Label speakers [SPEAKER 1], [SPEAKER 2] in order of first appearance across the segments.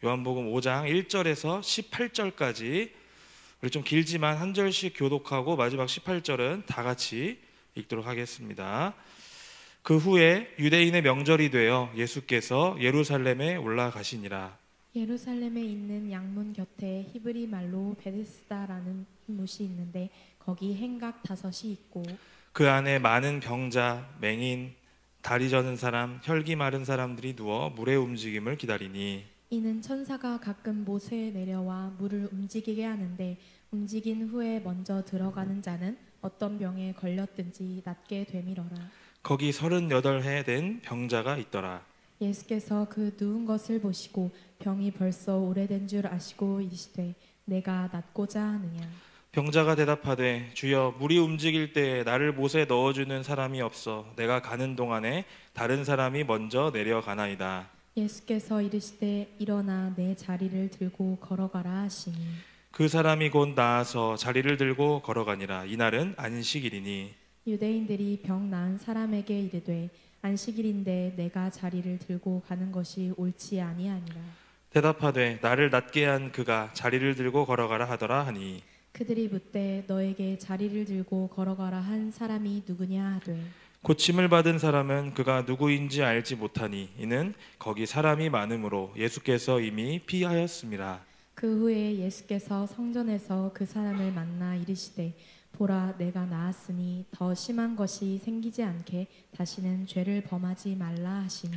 [SPEAKER 1] 요한복음 5장 1절에서 18절까지 우리 좀 길지만 한 절씩 교독하고 마지막 18절은 다 같이 읽도록 하겠습니다. 그 후에 유대인의 명절이 되어 예수께서 예루살렘에 올라가시니라.
[SPEAKER 2] 예루살렘에 있는 양문 곁에 히브리 말로 베데스다라는 못이 있는데 거기 행각 5이 있고
[SPEAKER 1] 그 안에 많은 병자, 맹인, 다리 저는 사람, 혈기 마른 사람들이 누워 물의 움직임을 기다리니
[SPEAKER 2] 이는 천사가 가끔 못에 내려와 물을 움직이게 하는데 움직인 후에 먼저 들어가는 자는 어떤 병에 걸렸든지 낫게 되밀어라.
[SPEAKER 1] 거기 38해 된 병자가 있더라.
[SPEAKER 2] 예수께서 그 누운 것을 보시고 병이 벌써 오래된 줄 아시고 이르시되 내가 낫고자 하느냐.
[SPEAKER 1] 병자가 대답하되 주여 물이 움직일 때 나를 못에 넣어주는 사람이 없어 내가 가는 동안에 다른 사람이 먼저 내려가나이다.
[SPEAKER 2] 예수께서 이르시되 일어나 내 자리를 들고 걸어가라 하시니
[SPEAKER 1] 그 사람이 곧 나아서 자리를 들고 걸어가니라. 이날은 안식일이니
[SPEAKER 2] 유대인들이 병 나은 사람에게 이르되 안식일인데 내가 자리를 들고 가는 것이 옳지 아니하니라.
[SPEAKER 1] 대답하되 나를 낫게 한 그가 자리를 들고 걸어가라 하더라 하니
[SPEAKER 2] 그들이 묻되 너에게 자리를 들고 걸어가라 한 사람이 누구냐 하되
[SPEAKER 1] 고침을 받은 사람은 그가 누구인지 알지 못하니 이는 거기 사람이 많으므로 예수께서 이미 피하였음이라.
[SPEAKER 2] 그 후에 예수께서 성전에서 그 사람을 만나 이르시되 보라 내가 나았으니 더 심한 것이 생기지 않게 다시는 죄를 범하지 말라 하시니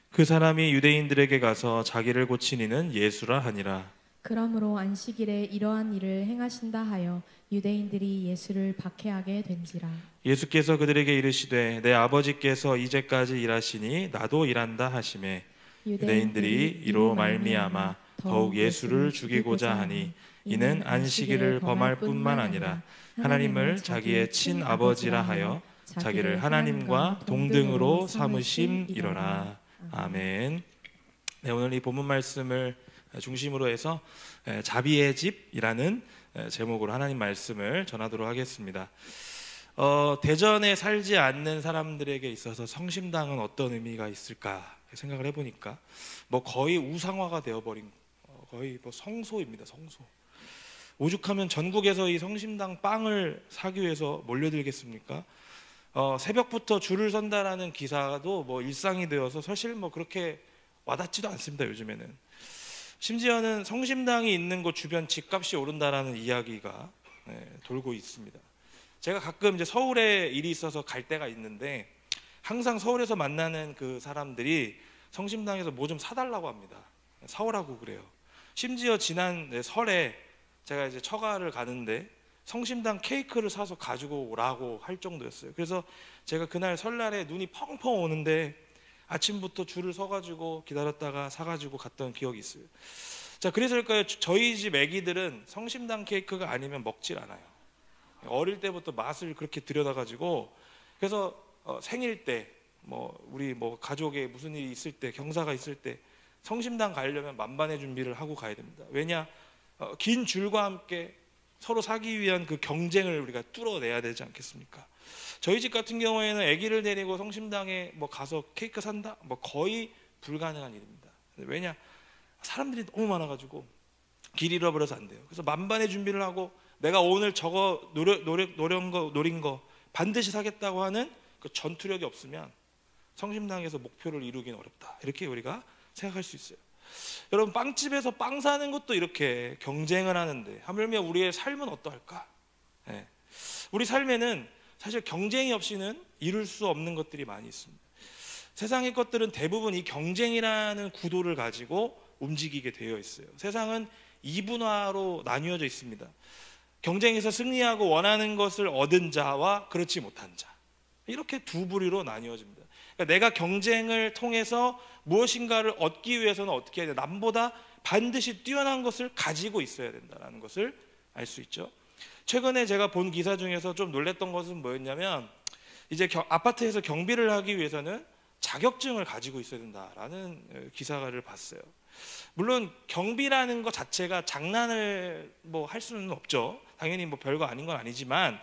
[SPEAKER 1] 그 사람이 유대인들에게 가서 자기를 고친 이는 예수라 하니라.
[SPEAKER 2] 그러므로 안식일에 이러한 일을 행하신다 하여 유대인들이 예수를 박해하게 된지라.
[SPEAKER 1] 예수께서 그들에게 이르시되 내 아버지께서 이제까지 일하시니 나도 일한다 하시매 유대인들이 이로 말미암아 더욱 예수를 죽이고자 하니 이는 안식일을 범할 뿐만 아니라 하나님을 자기의 친아버지라 하여 자기를 하나님과 동등으로 삼으심이로라. 아멘. 네, 오늘 이 본문 말씀을 중심으로 해서 자비의 집이라는 제목으로 하나님 말씀을 전하도록 하겠습니다. 대전에 살지 않는 사람들에게 있어서 성심당은 어떤 의미가 있을까 생각을 해보니까 뭐 거의 우상화가 되어버린 거의 뭐 성소입니다. 성소. 오죽하면 전국에서 이 성심당 빵을 사기 위해서 몰려들겠습니까? 새벽부터 줄을 선다라는 기사도 뭐 일상이 되어서 사실 뭐 그렇게 와닿지도 않습니다. 요즘에는. 심지어는 성심당이 있는 곳 주변 집값이 오른다라는 이야기가 돌고 있습니다. 제가 가끔 이제 서울에 일이 있어서 갈 때가 있는데 항상 서울에서 만나는 그 사람들이 성심당에서 뭐 좀 사달라고 합니다. 사오라고 그래요. 심지어 지난 설에 제가 이제 처가를 가는데 성심당 케이크를 사서 가지고 오라고 할 정도였어요. 그래서 제가 그날 설날에 눈이 펑펑 오는데 아침부터 줄을 서가지고 기다렸다가 사가지고 갔던 기억이 있어요. 자, 그래서일까요? 저희 집 애기들은 성심당 케이크가 아니면 먹질 않아요. 어릴 때부터 맛을 그렇게 들여다가지고 그래서 생일 때 뭐 우리 뭐 가족에 무슨 일이 있을 때 경사가 있을 때 성심당 가려면 만반의 준비를 하고 가야 됩니다. 왜냐? 긴 줄과 함께 서로 사기 위한 그 경쟁을 우리가 뚫어내야 되지 않겠습니까? 저희 집 같은 경우에는 아기를 데리고 성심당에 뭐 가서 케이크 산다? 뭐 거의 불가능한 일입니다. 왜냐? 사람들이 너무 많아가지고 길 잃어버려서 안 돼요. 그래서 만반의 준비를 하고 내가 오늘 저거 노린 거 반드시 사겠다고 하는 그 전투력이 없으면 성심당에서 목표를 이루기는 어렵다. 이렇게 우리가 생각할 수 있어요. 여러분, 빵집에서 빵 사는 것도 이렇게 경쟁을 하는데 하물며 우리의 삶은 어떠할까? 네. 우리 삶에는 사실 경쟁이 없이는 이룰 수 없는 것들이 많이 있습니다. 세상의 것들은 대부분 이 경쟁이라는 구도를 가지고 움직이게 되어 있어요. 세상은 이분화로 나뉘어져 있습니다. 경쟁에서 승리하고 원하는 것을 얻은 자와 그렇지 못한 자, 이렇게 두 부류로 나뉘어집니다. 그러니까 내가 경쟁을 통해서 무엇인가를 얻기 위해서는 어떻게 해야 돼? 남보다 반드시 뛰어난 것을 가지고 있어야 된다는 것을 알 수 있죠. 최근에 제가 본 기사 중에서 좀 놀랬던 것은 뭐였냐면 이제 아파트에서 경비를 하기 위해서는 자격증을 가지고 있어야 된다라는 기사를 봤어요. 물론 경비라는 것 자체가 장난을 뭐 할 수는 없죠. 당연히 뭐 별거 아닌 건 아니지만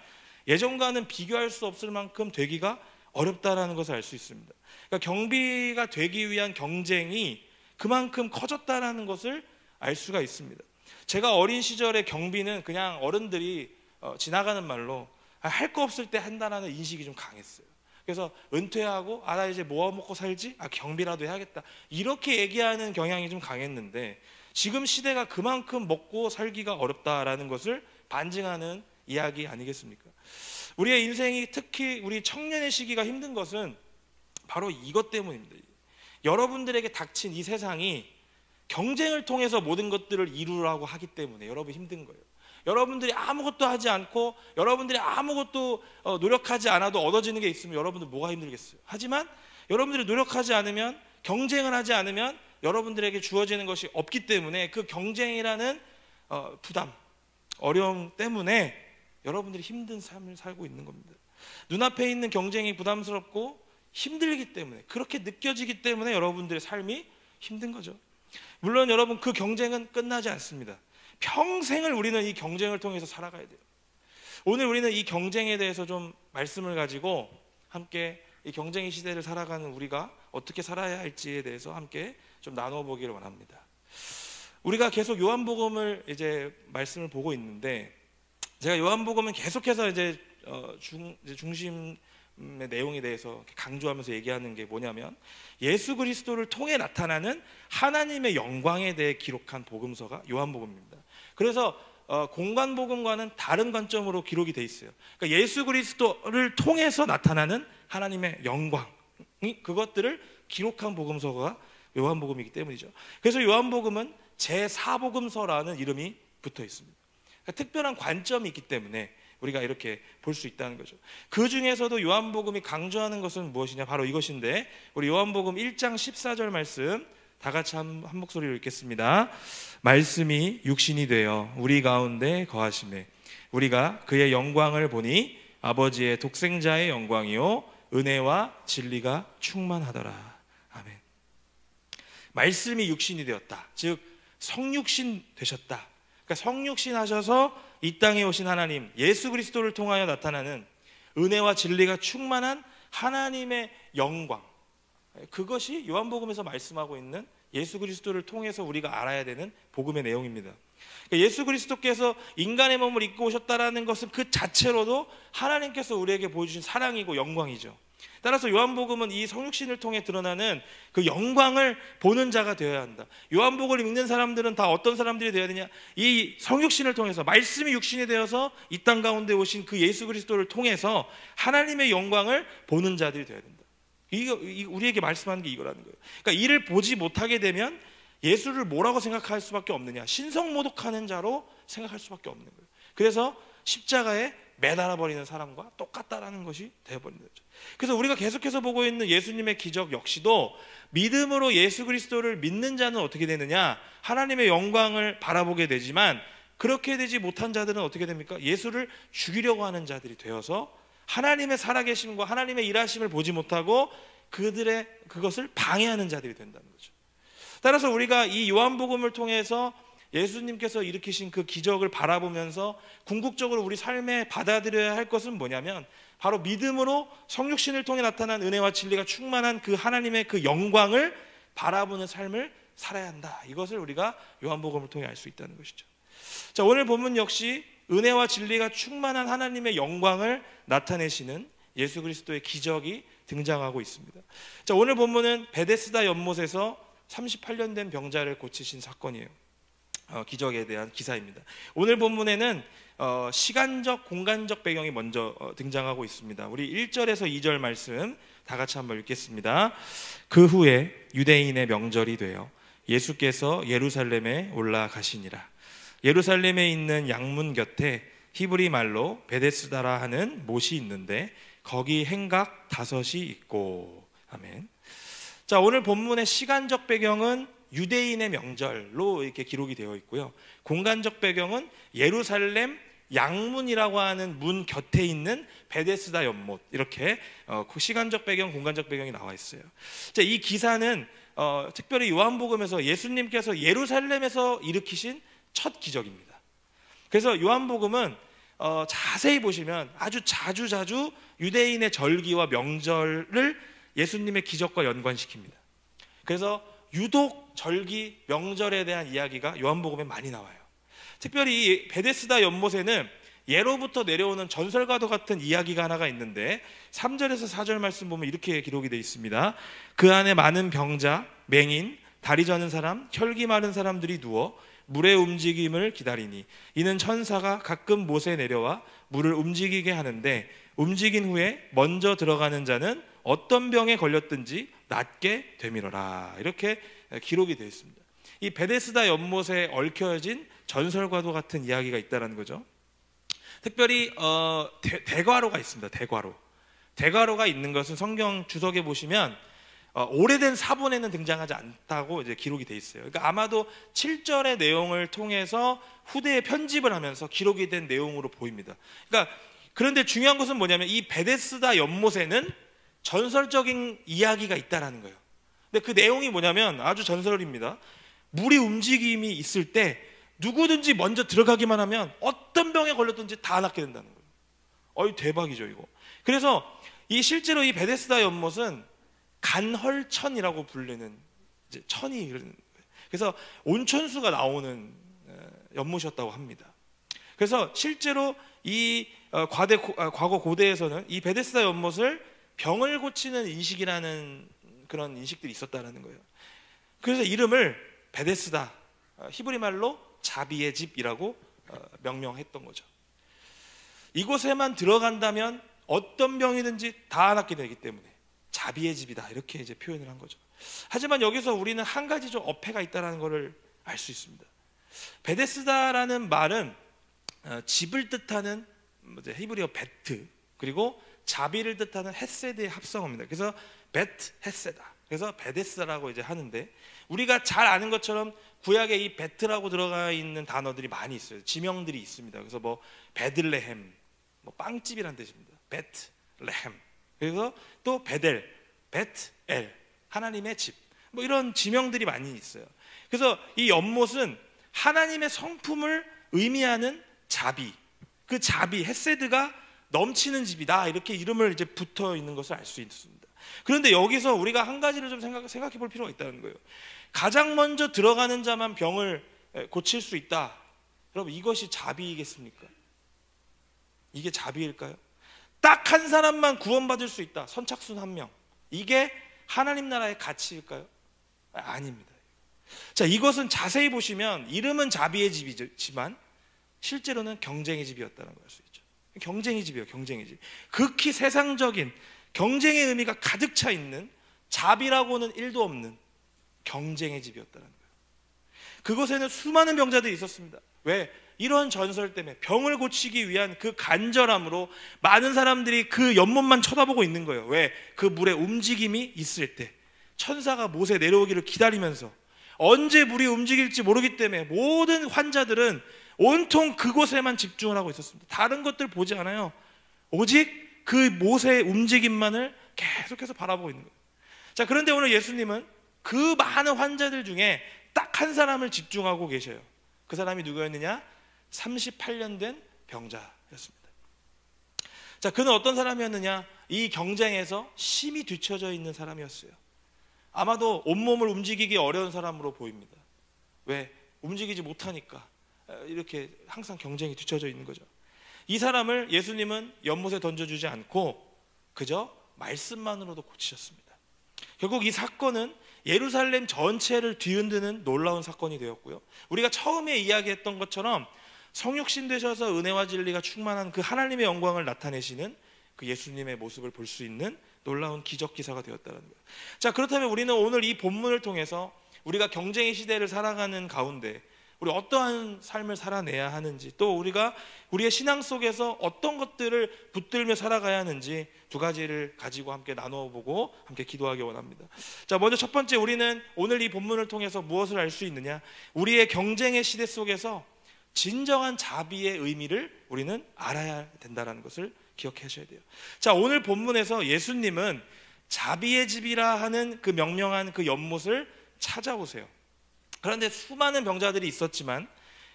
[SPEAKER 1] 예전과는 비교할 수 없을 만큼 되기가 어렵다라는 것을 알 수 있습니다. 그러니까 경비가 되기 위한 경쟁이 그만큼 커졌다라는 것을 알 수가 있습니다. 제가 어린 시절의 경비는 그냥 어른들이 지나가는 말로 할 거 없을 때 한다라는 인식이 좀 강했어요. 그래서 은퇴하고 나 이제 뭐 먹고 살지? 경비라도 해야겠다, 이렇게 얘기하는 경향이 좀 강했는데, 지금 시대가 그만큼 먹고 살기가 어렵다라는 것을 반증하는 이야기 아니겠습니까? 우리의 인생이, 특히 우리 청년의 시기가 힘든 것은 바로 이것 때문입니다. 여러분들에게 닥친 이 세상이 경쟁을 통해서 모든 것들을 이루라고 하기 때문에 여러분 힘든 거예요. 여러분들이 아무것도 하지 않고 여러분들이 아무것도 노력하지 않아도 얻어지는 게 있으면 여러분들 뭐가 힘들겠어요. 하지만 여러분들이 노력하지 않으면, 경쟁을 하지 않으면 여러분들에게 주어지는 것이 없기 때문에 그 경쟁이라는 부담, 어려움 때문에 여러분들이 힘든 삶을 살고 있는 겁니다. 눈앞에 있는 경쟁이 부담스럽고 힘들기 때문에, 그렇게 느껴지기 때문에 여러분들의 삶이 힘든 거죠. 물론 여러분, 그 경쟁은 끝나지 않습니다. 평생을 우리는 이 경쟁을 통해서 살아가야 돼요. 오늘 우리는 이 경쟁에 대해서 좀 말씀을 가지고 함께 이 경쟁의 시대를 살아가는 우리가 어떻게 살아야 할지에 대해서 함께 좀 나눠보기를 원합니다. 우리가 계속 요한복음을 이제 말씀을 보고 있는데, 제가 요한복음은 계속해서 이제 중심의 내용에 대해서 강조하면서 얘기하는 게 뭐냐면, 예수 그리스도를 통해 나타나는 하나님의 영광에 대해 기록한 복음서가 요한복음입니다. 그래서 공관복음과는 다른 관점으로 기록이 돼 있어요. 그러니까 예수 그리스도를 통해서 나타나는 하나님의 영광, 그것들을 기록한 복음서가 요한복음이기 때문이죠. 그래서 요한복음은 제4복음서라는 이름이 붙어 있습니다. 그러니까 특별한 관점이 있기 때문에 우리가 이렇게 볼 수 있다는 거죠. 그 중에서도 요한복음이 강조하는 것은 무엇이냐, 바로 이것인데, 우리 요한복음 1장 14절 말씀 다 같이 한 목소리로 읽겠습니다. 말씀이 육신이 되어 우리 가운데 거하시매 우리가 그의 영광을 보니 아버지의 독생자의 영광이요 은혜와 진리가 충만하더라. 아멘. 말씀이 육신이 되었다, 즉 성육신 되셨다. 그러니까 성육신 하셔서 이 땅에 오신 하나님, 예수 그리스도를 통하여 나타나는 은혜와 진리가 충만한 하나님의 영광, 그것이 요한복음에서 말씀하고 있는 예수 그리스도를 통해서 우리가 알아야 되는 복음의 내용입니다. 그러니까 예수 그리스도께서 인간의 몸을 입고 오셨다라는 것은 그 자체로도 하나님께서 우리에게 보여주신 사랑이고 영광이죠. 따라서 요한복음은 이 성육신을 통해 드러나는 그 영광을 보는 자가 되어야 한다. 요한복음을 읽는 사람들은 다 어떤 사람들이 되어야 되냐, 이 성육신을 통해서, 말씀이 육신이 되어서 이 땅 가운데 오신 그 예수 그리스도를 통해서 하나님의 영광을 보는 자들이 되어야 된다. 이거 우리에게 말씀하는 게 이거라는 거예요. 그러니까 이를 보지 못하게 되면 예수를 뭐라고 생각할 수밖에 없느냐, 신성모독하는 자로 생각할 수밖에 없는 거예요. 그래서 십자가에 매달아 버리는 사람과 똑같다라는 것이 되어버리는 거죠. 그래서 우리가 계속해서 보고 있는 예수님의 기적 역시도 믿음으로 예수 그리스도를 믿는 자는 어떻게 되느냐, 하나님의 영광을 바라보게 되지만, 그렇게 되지 못한 자들은 어떻게 됩니까? 예수를 죽이려고 하는 자들이 되어서 하나님의 살아계심과 하나님의 일하심을 보지 못하고 그것을 방해하는 자들이 된다는 거죠. 따라서 우리가 이 요한복음을 통해서 예수님께서 일으키신 그 기적을 바라보면서 궁극적으로 우리 삶에 받아들여야 할 것은 뭐냐면, 바로 믿음으로 성육신을 통해 나타난 은혜와 진리가 충만한 그 하나님의 그 영광을 바라보는 삶을 살아야 한다. 이것을 우리가 요한복음을 통해 알 수 있다는 것이죠. 자, 오늘 본문 역시 은혜와 진리가 충만한 하나님의 영광을 나타내시는 예수 그리스도의 기적이 등장하고 있습니다. 자, 오늘 본문은 베데스다 연못에서 38년 된 병자를 고치신 사건이에요. 기적에 대한 기사입니다. 오늘 본문에는 시간적, 공간적 배경이 먼저 등장하고 있습니다. 우리 1절에서 2절 말씀 다 같이 한번 읽겠습니다. 그 후에 유대인의 명절이 되어 예수께서 예루살렘에 올라가시니라. 예루살렘에 있는 양문 곁에 히브리 말로 베데스다라 하는 못이 있는데 거기 행각 5이 있고. 아멘. 자, 오늘 본문의 시간적 배경은 유대인의 명절로 이렇게 기록이 되어 있고요. 공간적 배경은 예루살렘 양문이라고 하는 문 곁에 있는 베데스다 연못, 이렇게 시간적 배경, 공간적 배경이 나와 있어요. 자, 이 기사는 특별히 요한복음에서 예수님께서 예루살렘에서 일으키신 첫 기적입니다. 그래서 요한복음은 자세히 보시면 아주 자주 유대인의 절기와 명절을 예수님의 기적과 연관시킵니다. 그래서 유독 절기, 명절에 대한 이야기가 요한복음에 많이 나와요. 특별히 이 베데스다 연못에는 예로부터 내려오는 전설과도 같은 이야기가 하나가 있는데 3절에서 4절 말씀 보면 이렇게 기록이 되어 있습니다. 그 안에 많은 병자, 맹인, 다리 저는 사람, 혈기 마른 사람들이 누워 물의 움직임을 기다리니 이는 천사가 가끔 못에 내려와 물을 움직이게 하는데 움직인 후에 먼저 들어가는 자는 어떤 병에 걸렸든지 낫게 되밀어라. 이렇게 기록이 되어 있습니다. 이 베데스다 연못에 얽혀진 전설과도 같은 이야기가 있다는 거죠. 특별히 대과로가 있습니다. 대과로가 있는 것은 성경 주석에 보시면 오래된 사본에는 등장하지 않다고 이제 기록이 돼 있어요. 그러니까 아마도 7절의 내용을 통해서 후대에 편집을 하면서 기록이 된 내용으로 보입니다. 그러니까 그런데 중요한 것은 뭐냐면 이 베데스다 연못에는 전설적인 이야기가 있다라는 거예요. 근데 그 내용이 뭐냐면 아주 전설입니다. 물이 움직임이 있을 때 누구든지 먼저 들어가기만 하면 어떤 병에 걸렸든지 다 낫게 된다는 거예요. 대박이죠 이거. 그래서 실제로 이 베데스다 연못은 간헐천이라고 불리는 이제 천이 그러는 거예요. 그래서 온천수가 나오는 연못이었다고 합니다. 그래서 실제로 이 과거 고대에서는 이 베데스다 연못을 병을 고치는 인식이라는 그런 인식들이 있었다는 거예요. 그래서 이름을 베데스다, 히브리 말로 자비의 집이라고 명명했던 거죠. 이곳에만 들어간다면 어떤 병이든지 다 낫게 되기 때문에 자비의 집이다 이렇게 이제 표현을 한 거죠. 하지만 여기서 우리는 한 가지 좀 어폐가 있다는 것을 알 수 있습니다. 베데스다라는 말은 집을 뜻하는 히브리어 베트 그리고 자비를 뜻하는 헤세드의 합성어입니다. 그래서 베트 헤세다. 그래서 베데스다라고 이제 하는데 우리가 잘 아는 것처럼 구약에 이 베트라고 들어가 있는 단어들이 많이 있어요. 지명들이 있습니다. 그래서 뭐 베들레헴, 뭐 빵집이라는 뜻입니다. 베트레헴. 그래서 또 베델, 베트엘, 하나님의 집. 뭐 이런 지명들이 많이 있어요. 그래서 이 연못은 하나님의 성품을 의미하는 자비, 그 자비, 헤세드가 넘치는 집이다 이렇게 이름을 이제 붙어 있는 것을 알 수 있습니다. 그런데 여기서 우리가 한 가지를 좀 생각해 볼 필요가 있다는 거예요. 가장 먼저 들어가는 자만 병을 고칠 수 있다. 여러분 이것이 자비이겠습니까? 이게 자비일까요? 딱 한 사람만 구원받을 수 있다. 선착순 한 명. 이게 하나님 나라의 가치일까요? 아닙니다. 자, 이것은 자세히 보시면 이름은 자비의 집이지만 실제로는 경쟁의 집이었다는 걸 알 수 있죠. 경쟁의 집이에요. 경쟁의 집. 극히 세상적인 경쟁의 의미가 가득 차 있는 자비라고는 1도 없는 경쟁의 집이었다는 거예요. 그곳에는 수많은 병자들이 있었습니다. 왜? 이런 전설 때문에 병을 고치기 위한 그 간절함으로 많은 사람들이 그 연못만 쳐다보고 있는 거예요. 왜? 그 물의 움직임이 있을 때 천사가 못에 내려오기를 기다리면서 언제 물이 움직일지 모르기 때문에 모든 환자들은 온통 그곳에만 집중을 하고 있었습니다. 다른 것들 보지 않아요. 오직 그 못의 움직임만을 계속해서 바라보고 있는 거예요. 자, 그런데 오늘 예수님은 그 많은 환자들 중에 딱 한 사람을 집중하고 계셔요. 그 사람이 누구였느냐? 38년 된 병자였습니다. 자, 그는 어떤 사람이었느냐? 이 경쟁에서 심히 뒤처져 있는 사람이었어요. 아마도 온몸을 움직이기 어려운 사람으로 보입니다. 왜? 움직이지 못하니까 이렇게 항상 경쟁이 뒤처져 있는 거죠. 이 사람을 예수님은 연못에 던져주지 않고 그저 말씀만으로도 고치셨습니다. 결국 이 사건은 예루살렘 전체를 뒤흔드는 놀라운 사건이 되었고요. 우리가 처음에 이야기했던 것처럼 성육신 되셔서 은혜와 진리가 충만한 그 하나님의 영광을 나타내시는 그 예수님의 모습을 볼 수 있는 놀라운 기적 기사가 되었다는 거예요. 자, 그렇다면 우리는 오늘 이 본문을 통해서 우리가 경쟁의 시대를 살아가는 가운데 우리 어떠한 삶을 살아내야 하는지, 또 우리가 우리의 신앙 속에서 어떤 것들을 붙들며 살아가야 하는지 두 가지를 가지고 함께 나누어보고 함께 기도하기 원합니다. 자, 먼저 첫 번째, 우리는 오늘 이 본문을 통해서 무엇을 알 수 있느냐? 우리의 경쟁의 시대 속에서 진정한 자비의 의미를 우리는 알아야 된다는 것을 기억하셔야 돼요. 자, 오늘 본문에서 예수님은 자비의 집이라 하는 그 명명한 그 연못을 찾아오세요. 그런데 수많은 병자들이 있었지만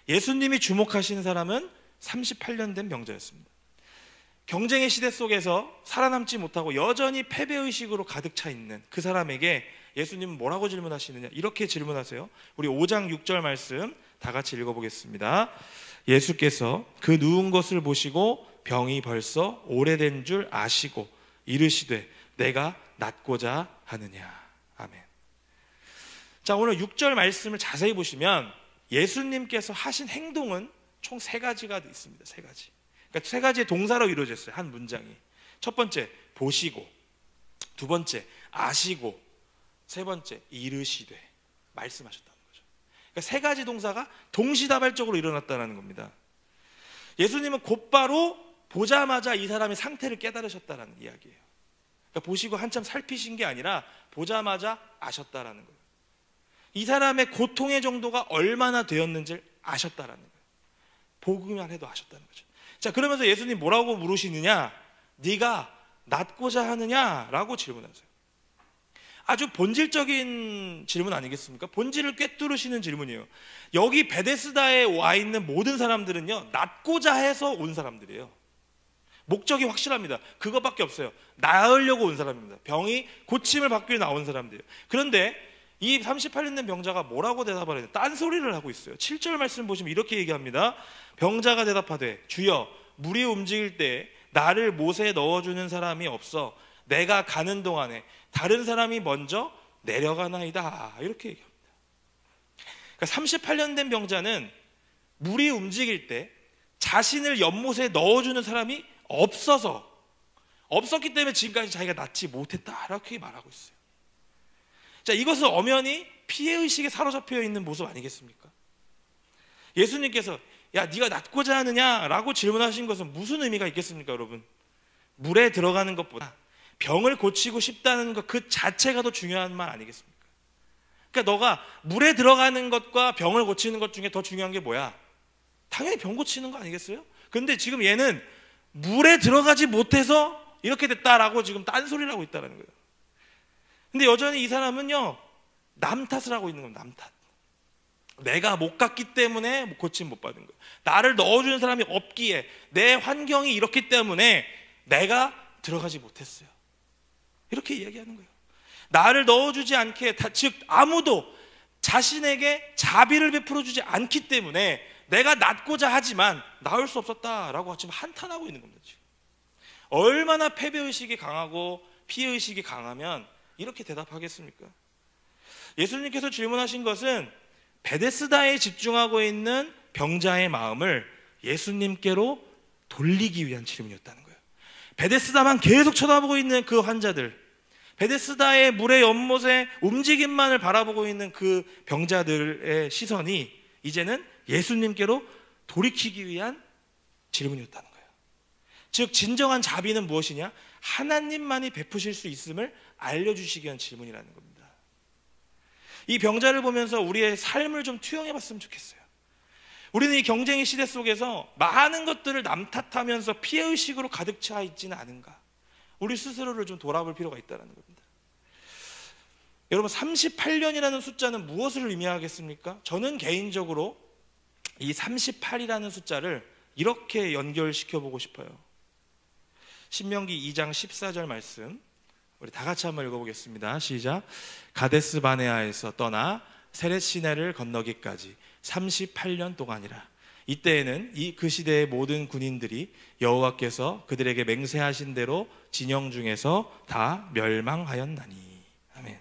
[SPEAKER 1] 예수님이 주목하신 사람은 38년 된 병자였습니다. 경쟁의 시대 속에서 살아남지 못하고 여전히 패배의식으로 가득 차 있는 그 사람에게 예수님은 뭐라고 질문하시느냐? 이렇게 질문하세요. 우리 5장 6절 말씀 다 같이 읽어보겠습니다. 예수께서 그 누운 것을 보시고 병이 벌써 오래된 줄 아시고 이르시되 내가 낫고자 하느냐. 아멘. 자, 오늘 6절 말씀을 자세히 보시면 예수님께서 하신 행동은 총 3가지가 있습니다. 3가지. 그러니까 3가지의 동사로 이루어졌어요. 한 문장이. 첫 번째 보시고, 두 번째 아시고, 세 번째 이르시되 말씀하셨다는 거죠. 그러니까 3가지 동사가 동시다발적으로 일어났다는 겁니다. 예수님은 곧바로 보자마자 이 사람의 상태를 깨달으셨다는 이야기예요. 그러니까 보시고 한참 살피신 게 아니라 보자마자 아셨다라는 거예요. 이 사람의 고통의 정도가 얼마나 되었는지를 아셨다라는 거예요. 보기만 해도 아셨다는 거죠. 자, 그러면서 예수님 뭐라고 물으시느냐? 네가 낫고자 하느냐라고 질문하세요. 아주 본질적인 질문 아니겠습니까? 본질을 꿰뚫으시는 질문이에요. 여기 베데스다에 와 있는 모든 사람들은요, 낫고자 해서 온 사람들이에요. 목적이 확실합니다. 그것밖에 없어요. 나으려고 온 사람입니다. 병이 고침을 받기 위해 나온 사람들이에요. 그런데 이 38년 된 병자가 뭐라고 대답을 해요? 딴소리를 하고 있어요. 7절 말씀 보시면 이렇게 얘기합니다. 병자가 대답하되 주여 물이 움직일 때 나를 못에 넣어주는 사람이 없어 내가 가는 동안에 다른 사람이 먼저 내려가나이다. 이렇게 얘기합니다. 그러니까 38년 된 병자는 물이 움직일 때 자신을 연못에 넣어주는 사람이 없었기 때문에 지금까지 자기가 낫지 못했다. 이렇게 말하고 있어요. 자, 이것은 엄연히 피해의식에 사로잡혀 있는 모습 아니겠습니까? 예수님께서 야, 네가 낫고자 하느냐라고 질문하신 것은 무슨 의미가 있겠습니까, 여러분? 물에 들어가는 것보다 병을 고치고 싶다는 것 그 자체가 더 중요한 말 아니겠습니까? 그러니까 너가 물에 들어가는 것과 병을 고치는 것 중에 더 중요한 게 뭐야? 당연히 병 고치는 거 아니겠어요? 근데 지금 얘는 물에 들어가지 못해서 이렇게 됐다라고 지금 딴소리를 하고 있다는 거예요. 근데 여전히 이 사람은요, 남 탓을 하고 있는 겁니다. 남 탓. 내가 못 갔기 때문에 고침 못 받은 거예요. 나를 넣어주는 사람이 없기에 내 환경이 이렇기 때문에 내가 들어가지 못했어요. 이렇게 이야기하는 거예요. 나를 넣어주지 않게, 즉 아무도 자신에게 자비를 베풀어주지 않기 때문에 내가 낫고자 하지만 나을 수 없었다라고 지금 한탄하고 있는 겁니다. 지금. 얼마나 패배의식이 강하고 피해의식이 강하면 이렇게 대답하겠습니까? 예수님께서 질문하신 것은 베데스다에 집중하고 있는 병자의 마음을 예수님께로 돌리기 위한 질문이었다는 거예요. 베데스다만 계속 쳐다보고 있는 그 환자들, 베데스다의 물의 연못의 움직임만을 바라보고 있는 그 병자들의 시선이 이제는 예수님께로 돌이키기 위한 질문이었다는 거예요. 즉 진정한 자비는 무엇이냐? 하나님만이 베푸실 수 있음을 알려주시기 위한 질문이라는 겁니다. 이 병자를 보면서 우리의 삶을 좀 투영해 봤으면 좋겠어요. 우리는 이 경쟁의 시대 속에서 많은 것들을 남 탓하면서 피해의식으로 가득 차 있지는 않은가? 우리 스스로를 좀 돌아볼 필요가 있다는 겁니다. 여러분, 38년이라는 숫자는 무엇을 의미하겠습니까? 저는 개인적으로 이 38이라는 숫자를 이렇게 연결시켜 보고 싶어요. 신명기 2장 14절 말씀 우리 다 같이 한번 읽어보겠습니다. 시작. 가데스 바네아에서 떠나 세렛 시내를 건너기까지 38년 동안이라. 이때에는 그 시대의 모든 군인들이 여호와께서 그들에게 맹세하신 대로 진영 중에서 다 멸망하였나니. 아멘.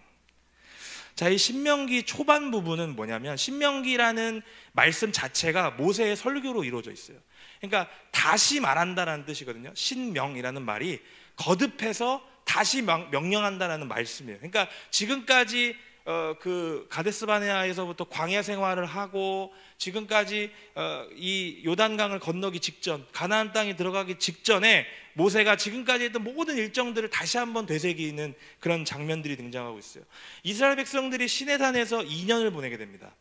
[SPEAKER 1] 자, 이 신명기 초반 부분은 뭐냐면 신명기라는 말씀 자체가 모세의 설교로 이루어져 있어요. 그러니까 다시 말한다라는 뜻이거든요. 신명이라는 말이 거듭해서 다시 명령한다라는 말씀이에요. 그러니까 지금까지 그 가데스 바네아에서부터 광야 생활을 하고 지금까지 이 요단강을 건너기 직전, 가나안 땅에 들어가기 직전에 모세가 지금까지 했던 모든 일정들을 다시 한번 되새기는 그런 장면들이 등장하고 있어요. 이스라엘 백성들이 시내산에서 2년을 보내게 됩니다.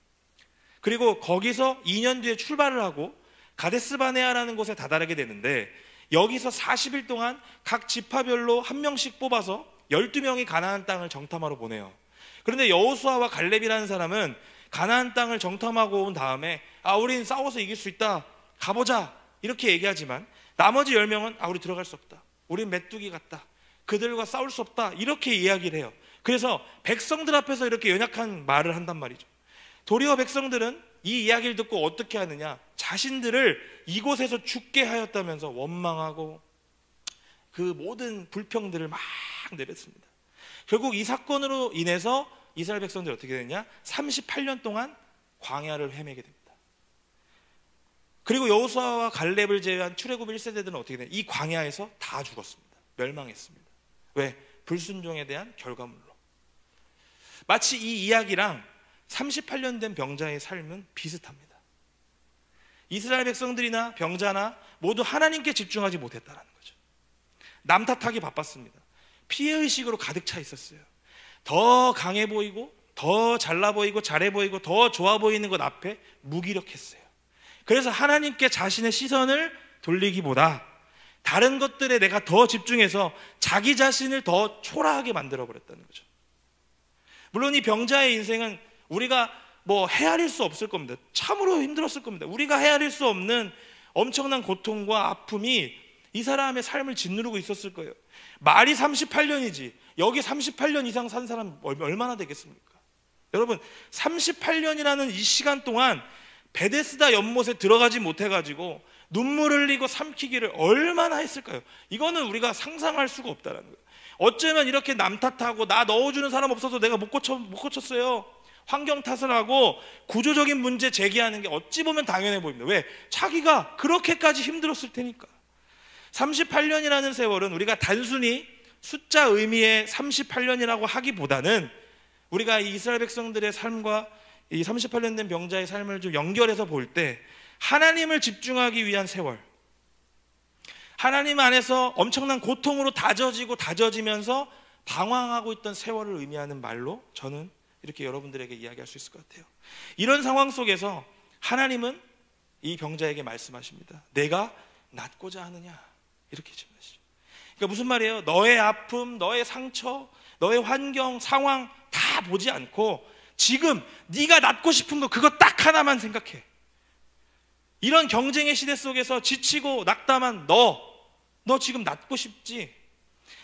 [SPEAKER 1] 그리고 거기서 2년 뒤에 출발을 하고 가데스 바네아라는 곳에 다다르게 되는데 여기서 40일 동안 각 지파별로 한 명씩 뽑아서 12명이 가나안 땅을 정탐하러 보내요. 그런데 여호수아와 갈렙이라는 사람은 가나안 땅을 정탐하고 온 다음에 우린 싸워서 이길 수 있다, 가보자 이렇게 얘기하지만 나머지 10명은 우리 들어갈 수 없다, 우린 메뚜기 같다, 그들과 싸울 수 없다 이렇게 이야기를 해요. 그래서 백성들 앞에서 이렇게 연약한 말을 한단 말이죠. 도리어 백성들은 이 이야기를 듣고 어떻게 하느냐, 자신들을 이곳에서 죽게 하였다면서 원망하고 그 모든 불평들을 막 내뱉습니다. 결국 이 사건으로 인해서 이스라엘 백성들이 어떻게 되냐, 38년 동안 광야를 헤매게 됩니다. 그리고 여호수아와 갈렙을 제외한 출애굽 1세대들은 어떻게 되냐, 이 광야에서 다 죽었습니다. 멸망했습니다. 왜? 불순종에 대한 결과물로. 마치 이 이야기랑 38년 된 병자의 삶은 비슷합니다. 이스라엘 백성들이나 병자나 모두 하나님께 집중하지 못했다는 거죠. 남 탓하기 바빴습니다. 피해의식으로 가득 차 있었어요. 더 강해 보이고 더 잘나 보이고 잘해 보이고 더 좋아 보이는 것 앞에 무기력했어요. 그래서 하나님께 자신의 시선을 돌리기보다 다른 것들에 내가 더 집중해서 자기 자신을 더 초라하게 만들어버렸다는 거죠. 물론 이 병자의 인생은 우리가 뭐 헤아릴 수 없을 겁니다. 참으로 힘들었을 겁니다. 우리가 헤아릴 수 없는 엄청난 고통과 아픔이 이 사람의 삶을 짓누르고 있었을 거예요. 말이 38년이지 여기 38년 이상 산 사람 얼마나 되겠습니까? 여러분, 38년이라는 이 시간 동안 베데스다 연못에 들어가지 못해가지고 눈물 흘리고 삼키기를 얼마나 했을까요? 이거는 우리가 상상할 수가 없다는 거예요. 어쩌면 이렇게 남 탓하고 나 넣어주는 사람 없어서 내가 못 고쳤어요, 환경 탓을 하고 구조적인 문제 제기하는 게 어찌 보면 당연해 보입니다. 왜? 자기가 그렇게까지 힘들었을 테니까. 38년이라는 세월은 우리가 단순히 숫자 의미의 38년이라고 하기보다는 우리가 이 이스라엘 백성들의 삶과 이 38년 된 병자의 삶을 좀 연결해서 볼 때 하나님을 집중하기 위한 세월, 하나님 안에서 엄청난 고통으로 다져지면서 방황하고 있던 세월을 의미하는 말로 저는 이렇게 여러분들에게 이야기할 수 있을 것 같아요. 이런 상황 속에서 하나님은 이 병자에게 말씀하십니다. 내가 낫고자 하느냐, 이렇게 질문하시죠. 그러니까 무슨 말이에요? 너의 아픔, 너의 상처, 너의 환경, 상황 다 보지 않고 지금 네가 낫고 싶은 거 그거 딱 하나만 생각해. 이런 경쟁의 시대 속에서 지치고 낙담한 너 지금 낫고 싶지?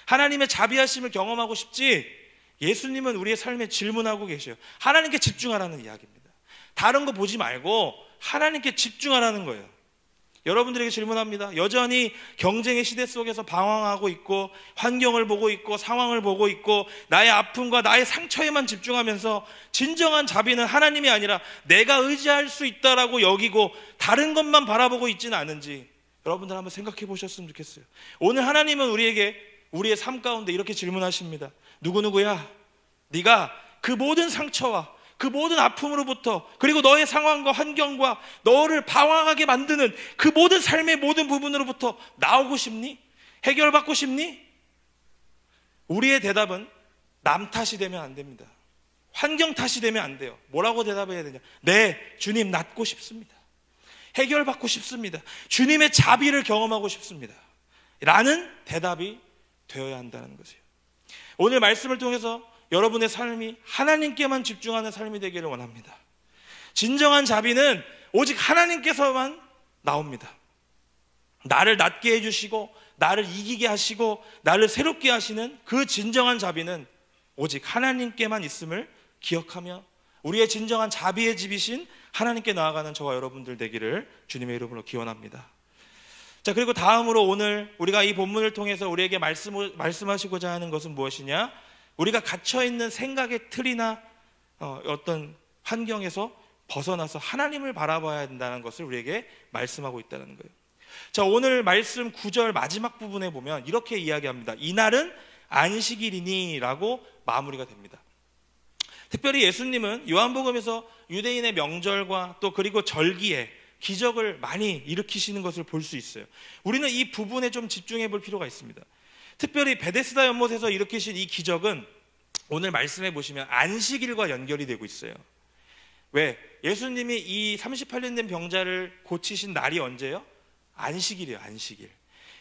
[SPEAKER 1] 하나님의 자비하심을 경험하고 싶지? 예수님은 우리의 삶에 질문하고 계셔요. 하나님께 집중하라는 이야기입니다. 다른 거 보지 말고 하나님께 집중하라는 거예요. 여러분들에게 질문합니다. 여전히 경쟁의 시대 속에서 방황하고 있고 환경을 보고 있고 상황을 보고 있고 나의 아픔과 나의 상처에만 집중하면서 진정한 자비는 하나님이 아니라 내가 의지할 수 있다라고 여기고 다른 것만 바라보고 있지는 않은지 여러분들 한번 생각해 보셨으면 좋겠어요. 오늘 하나님은 우리에게 우리의 삶 가운데 이렇게 질문하십니다. 누구누구야, 네가 그 모든 상처와 그 모든 아픔으로부터 그리고 너의 상황과 환경과 너를 방황하게 만드는 그 모든 삶의 모든 부분으로부터 나오고 싶니? 해결받고 싶니? 우리의 대답은 남 탓이 되면 안 됩니다. 환경 탓이 되면 안 돼요. 뭐라고 대답해야 되냐? 네, 주님 낫고 싶습니다. 해결받고 싶습니다. 주님의 자비를 경험하고 싶습니다. 라는 대답이 되어야 한다는 것이에요. 오늘 말씀을 통해서 여러분의 삶이 하나님께만 집중하는 삶이 되기를 원합니다. 진정한 자비는 오직 하나님께서만 나옵니다. 나를 낫게 해주시고 나를 이기게 하시고 나를 새롭게 하시는 그 진정한 자비는 오직 하나님께만 있음을 기억하며 우리의 진정한 자비의 집이신 하나님께 나아가는 저와 여러분들 되기를 주님의 이름으로 기원합니다. 자, 그리고 다음으로 오늘 우리가 이 본문을 통해서 우리에게 말씀하시고자 하는 것은 무엇이냐? 우리가 갇혀있는 생각의 틀이나 어떤 환경에서 벗어나서 하나님을 바라봐야 된다는 것을 우리에게 말씀하고 있다는 거예요. 자, 오늘 말씀 9절 마지막 부분에 보면 이렇게 이야기합니다. 이날은 안식일이니 라고 마무리가 됩니다. 특별히 예수님은 요한복음에서 유대인의 명절과 또 그리고 절기에 기적을 많이 일으키시는 것을 볼 수 있어요. 우리는 이 부분에 좀 집중해 볼 필요가 있습니다. 특별히 베데스다 연못에서 일으키신 이 기적은 오늘 말씀해 보시면 안식일과 연결이 되고 있어요. 왜? 예수님이 이 38년 된 병자를 고치신 날이 언제예요? 안식일이에요, 안식일.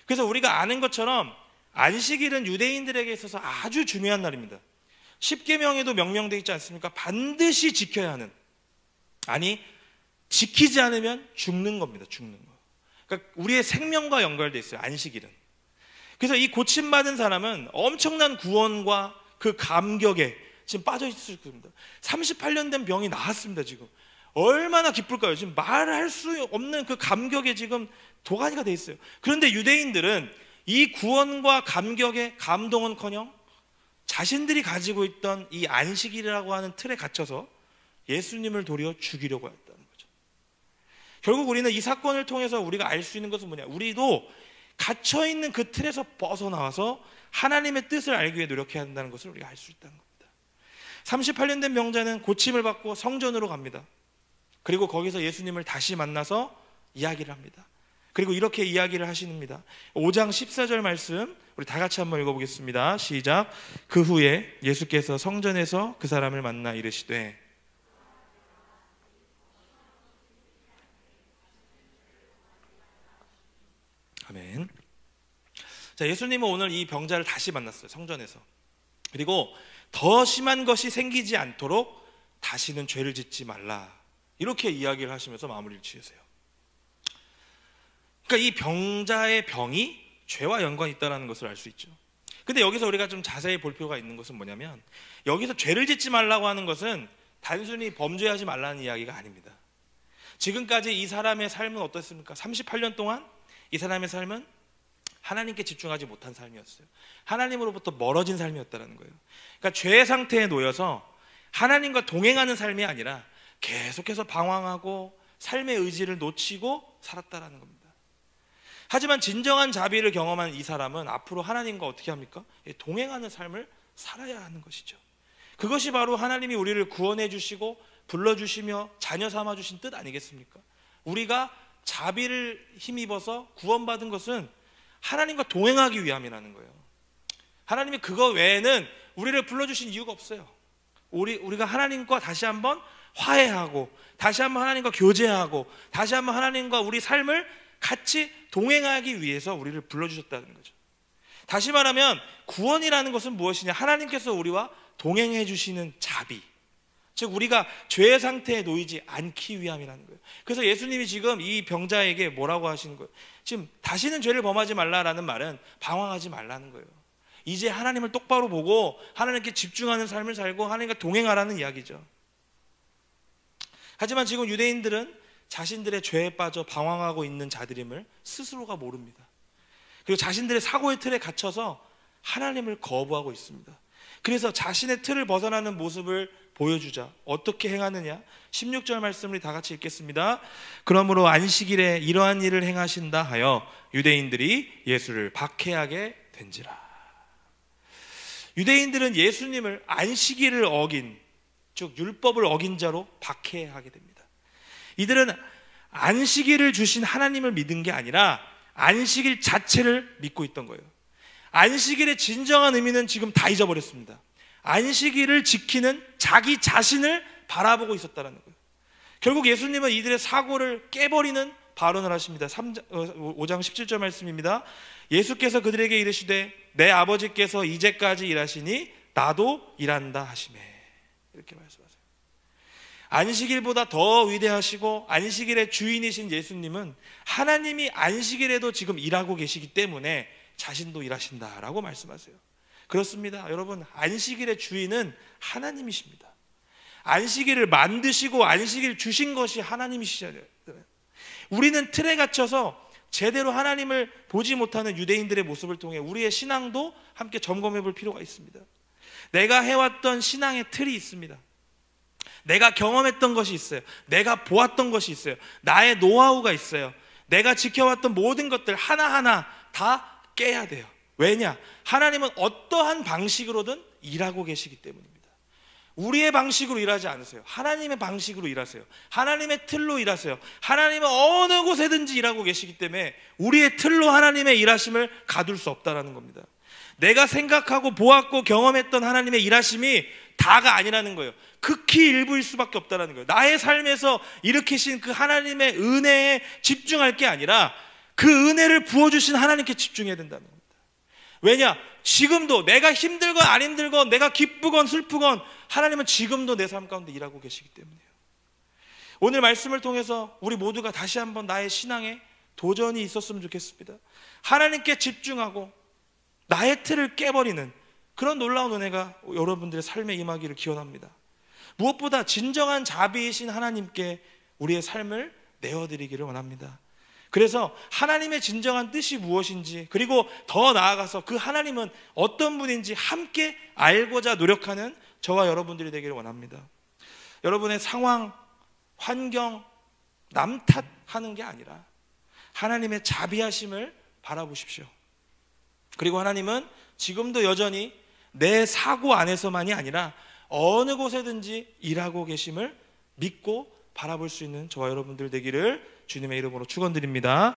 [SPEAKER 1] 그래서 우리가 아는 것처럼 안식일은 유대인들에게 있어서 아주 중요한 날입니다. 십계명에도 명명되어 있지 않습니까? 반드시 지켜야 하는, 아니 지키지 않으면 죽는 겁니다. 죽는 거. 그러니까 우리의 생명과 연결되어 있어요, 안식일은. 그래서 이 고침받은 사람은 엄청난 구원과 그 감격에 지금 빠져 있을 겁니다. 38년 된 병이 나았습니다. 지금 얼마나 기쁠까요? 지금 말할 수 없는 그 감격에 지금 도가니가 돼 있어요. 그런데 유대인들은 이 구원과 감격에 감동은커녕 자신들이 가지고 있던 이 안식일이라고 하는 틀에 갇혀서 예수님을 도리어 죽이려고 했다는 거죠. 결국 우리는 이 사건을 통해서 우리가 알 수 있는 것은 뭐냐? 우리도 갇혀있는 그 틀에서 벗어나와서 하나님의 뜻을 알기 위해 노력해야 한다는 것을 우리가 알 수 있다는 겁니다. 38년 된 병자는 고침을 받고 성전으로 갑니다. 그리고 거기서 예수님을 다시 만나서 이야기를 합니다. 그리고 이렇게 이야기를 하십니다. 5장 14절 말씀 우리 다 같이 한번 읽어보겠습니다. 시작. 그 후에 예수께서 성전에서 그 사람을 만나 이르시되. 아멘. 자, 예수님은 오늘 이 병자를 다시 만났어요. 성전에서. 그리고 더 심한 것이 생기지 않도록 다시는 죄를 짓지 말라, 이렇게 이야기를 하시면서 마무리를 지으세요. 그러니까 이 병자의 병이 죄와 연관이 있다는 것을 알 수 있죠. 근데 여기서 우리가 좀 자세히 볼 필요가 있는 것은 뭐냐면, 여기서 죄를 짓지 말라고 하는 것은 단순히 범죄하지 말라는 이야기가 아닙니다. 지금까지 이 사람의 삶은 어떻습니까? 38년 동안 이 사람의 삶은 하나님께 집중하지 못한 삶이었어요. 하나님으로부터 멀어진 삶이었다는 거예요. 그러니까 죄의 상태에 놓여서 하나님과 동행하는 삶이 아니라 계속해서 방황하고 삶의 의지를 놓치고 살았다라는 겁니다. 하지만 진정한 자비를 경험한 이 사람은 앞으로 하나님과 어떻게 합니까? 동행하는 삶을 살아야 하는 것이죠. 그것이 바로 하나님이 우리를 구원해 주시고 불러주시며 자녀 삼아 주신 뜻 아니겠습니까? 우리가 자비를 힘입어서 구원받은 것은 하나님과 동행하기 위함이라는 거예요. 하나님이 그거 외에는 우리를 불러주신 이유가 없어요. 우리가 하나님과 다시 한번 화해하고, 다시 한번 하나님과 교제하고, 다시 한번 하나님과 우리 삶을 같이 동행하기 위해서 우리를 불러주셨다는 거죠. 다시 말하면 구원이라는 것은 무엇이냐? 하나님께서 우리와 동행해 주시는 자비, 즉 우리가 죄의 상태에 놓이지 않기 위함이라는 거예요. 그래서 예수님이 지금 이 병자에게 뭐라고 하시는 거예요? 지금 다시는 죄를 범하지 말라라는 말은 방황하지 말라는 거예요. 이제 하나님을 똑바로 보고 하나님께 집중하는 삶을 살고 하나님과 동행하라는 이야기죠. 하지만 지금 유대인들은 자신들의 죄에 빠져 방황하고 있는 자들임을 스스로가 모릅니다. 그리고 자신들의 사고의 틀에 갇혀서 하나님을 거부하고 있습니다. 그래서 자신의 틀을 벗어나는 모습을 보여주자 어떻게 행하느냐? 16절 말씀을 다 같이 읽겠습니다. 그러므로 안식일에 이러한 일을 행하신다 하여 유대인들이 예수를 박해하게 된지라. 유대인들은 예수님을 안식일을 어긴, 즉 율법을 어긴 자로 박해하게 됩니다. 이들은 안식일을 주신 하나님을 믿은 게 아니라 안식일 자체를 믿고 있던 거예요. 안식일의 진정한 의미는 지금 다 잊어버렸습니다. 안식일을 지키는 자기 자신을 바라보고 있었다는 거예요. 결국 예수님은 이들의 사고를 깨버리는 발언을 하십니다. 5장 17절 말씀입니다. 예수께서 그들에게 이르시되 내 아버지께서 이제까지 일하시니 나도 일한다 하시매, 이렇게 말씀하세요. 안식일보다 더 위대하시고 안식일의 주인이신 예수님은 하나님이 안식일에도 지금 일하고 계시기 때문에 자신도 일하신다라고 말씀하세요. 그렇습니다. 여러분, 안식일의 주인은 하나님이십니다. 안식일을 만드시고 안식일 주신 것이 하나님이시잖아요. 우리는 틀에 갇혀서 제대로 하나님을 보지 못하는 유대인들의 모습을 통해 우리의 신앙도 함께 점검해 볼 필요가 있습니다. 내가 해왔던 신앙의 틀이 있습니다. 내가 경험했던 것이 있어요. 내가 보았던 것이 있어요. 나의 노하우가 있어요. 내가 지켜왔던 모든 것들 하나하나 다 깨야 돼요. 왜냐? 하나님은 어떠한 방식으로든 일하고 계시기 때문입니다. 우리의 방식으로 일하지 않으세요. 하나님의 방식으로 일하세요. 하나님의 틀로 일하세요. 하나님은 어느 곳에든지 일하고 계시기 때문에 우리의 틀로 하나님의 일하심을 가둘 수 없다는 겁니다. 내가 생각하고 보았고 경험했던 하나님의 일하심이 다가 아니라는 거예요. 극히 일부일 수밖에 없다는 거예요. 나의 삶에서 일으키신 그 하나님의 은혜에 집중할 게 아니라 그 은혜를 부어주신 하나님께 집중해야 된다는 겁니다. 왜냐? 지금도 내가 힘들건 안 힘들건 내가 기쁘건 슬프건 하나님은 지금도 내 삶 가운데 일하고 계시기 때문이에요. 오늘 말씀을 통해서 우리 모두가 다시 한번 나의 신앙에 도전이 있었으면 좋겠습니다. 하나님께 집중하고 나의 틀을 깨버리는 그런 놀라운 은혜가 여러분들의 삶에 임하기를 기원합니다. 무엇보다 진정한 자비이신 하나님께 우리의 삶을 내어드리기를 원합니다. 그래서 하나님의 진정한 뜻이 무엇인지, 그리고 더 나아가서 그 하나님은 어떤 분인지 함께 알고자 노력하는 저와 여러분들이 되기를 원합니다. 여러분의 상황, 환경, 남 탓하는 게 아니라 하나님의 자비하심을 바라보십시오. 그리고 하나님은 지금도 여전히 내 사고 안에서만이 아니라 어느 곳에든지 일하고 계심을 믿고 바라볼 수 있는 저와 여러분들 되기를 주님의 이름으로 축원드립니다.